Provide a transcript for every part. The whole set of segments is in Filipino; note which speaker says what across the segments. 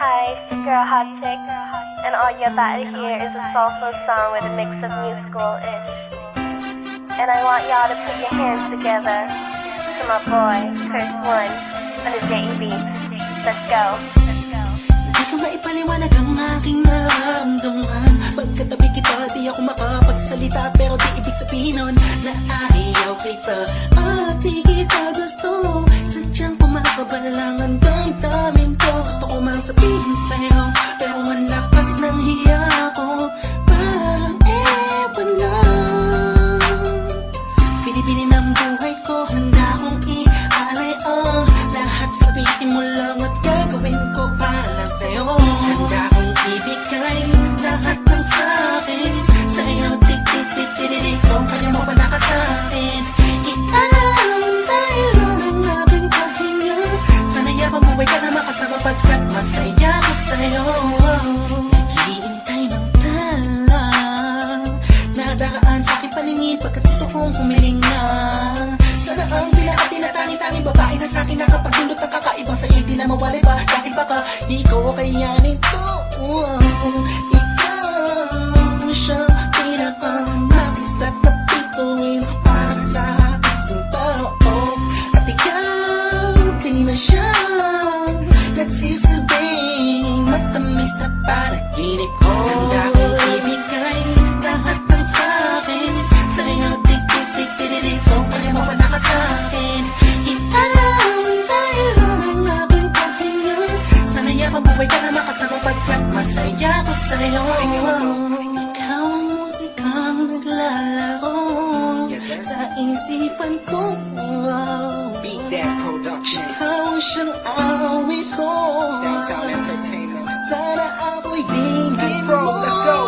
Speaker 1: Hi, it's your girl Hot Chick, and all you're about to hear is a soulful song with a mix of new school-ish. And I want y'all to put your hands together to my boy, Curse One, on the JEB. Let's go.
Speaker 2: Di ko maipaliwanag ang aking nararamdaman. Pagkatabi kita, di ako makapagsalita, pero di ibig sabihin nun na ayaw kita at di kita gusto. Sadyang kumakabalang ang damdamin ko. Gusto ko mang sabihin sa'yo, pero ang lakas ng hiya ko. Parang ewan lang. Pinipili ng buhay ko, handa kong ialay ang lahat. Sabihin mo lang at gagawin ko para lang sa'yo. Handa kong ibigay lahat ng sa'kin sa'yo. Tik-tik-tik-tik-tik kung kaya mo pa nakasakin. Iaalam dahil lang ang aking paghinga. Sana yabang buhay ka na makasama pagkat masaya ko sa'yo. Naghihintay ng tala, nadaraan sa'king paningin pagkat gusto kong humiling na. Sana ang pinaka tinatangi-tangi babae na sa'kin nakapagdulot ng kakaibang sa'yo di na mawalay pa. Dahil baka di ko kayanin to. Ikaw siya pinaka-magistat na bituin para sa aking tao. At ikaw din na siya nagsisilbing matamis na panaginip ko. Handa kong ibigay lahat ng sa'kin sa'yo. Tik-tik-tik-tik kung kaya mo pa nakasakin. Iaalam dahil lang ang aking paghinga. Sana yabang buhay ka na makasama pagkat masaya ko sa'yo. Ikaw ang musikang naglalaro sa isipan ko.
Speaker 3: Beat That Production,
Speaker 2: Ikaw siyang awit ko.
Speaker 3: Downtown Entertainment.
Speaker 2: Sana ako'y dinggin
Speaker 3: Bro,
Speaker 2: mo.
Speaker 3: let's go.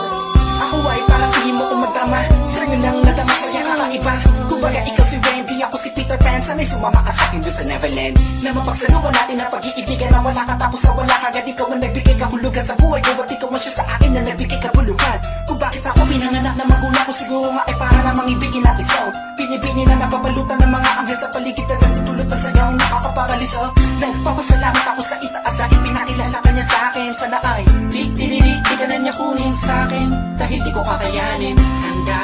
Speaker 3: Ako ay parang tingin mo tumatama. Sa'yo lang nadama sa'yo kakaiba. Kumbaga ikaw si Wendy, ako si Peter Pan. Sana'y sumama ka sa'kin doon sa Neverland. Na mapagsaluhan natin ang pag-iibigan na wala ka tapos sa wala kagad. Ikaw ang nagbigay kahulugan sa buhay ko at ikaw ang siya sa akin na nagbigay kabuluhan. Kung bakit ako pinanganak na magulang ko, siguro nga ay para lamang ibigin ang isaw. Binibini na napapalutan ng mga anghel sa paligid na nagtutulot na sayaw nakakaparaliso. Nagpapasalamat ako sa itaas dahil pinakilala ka niya sa'kin. Sana ay di ka na niya kunin sa'kin dahil di ko kakayanin. Handa